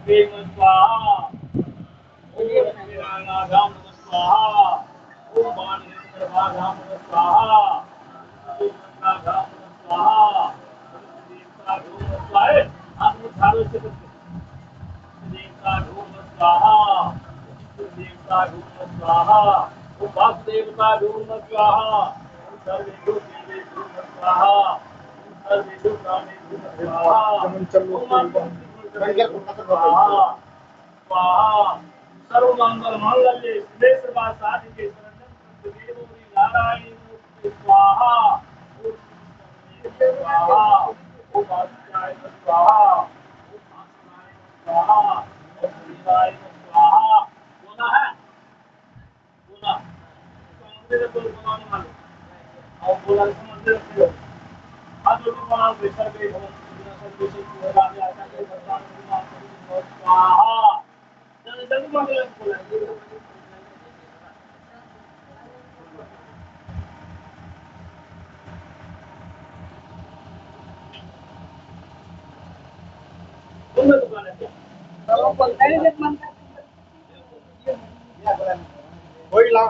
नमः स्वाहा ओम लक्ष्मीनारायणाभ्याम नमः स्वाहा ओम वाणीनारायणाभ्याम नमः स्वाहा ओम नारायणाभ्याम नमः स्वाहा देवता धूम स्वाहा आप धारो से देवता धूम स्वाहा देवता धूम स्वाहा ओम वासुदेवता धूम स्वाहा ओम सर्वेषु देवेषु स्वाहा ओम सर्वेषु प्राणेषु स्वाहा स्वाहा सर्वमंगल मांगल्ये शिवे सर्वासाधिके शरण्यं त्र्यंबके गौरी नारायणी नमोस्तुते स्वाहा ओम स्वाहा ओम वासुदेवाय स्वाहा ओम वासुदेवाय स्वाहा ओम शिवाय स्वाहा बोला है बोला मंदिर बोल बनाने वाले और बोला मंदिर को आज लोग बना विसर्ग के भवन सर्विस को राजा आचा के भगवान को स्वाहा जन जन मंगल बोला तुम दुकान है तो बोलता है जब मन का कोई ला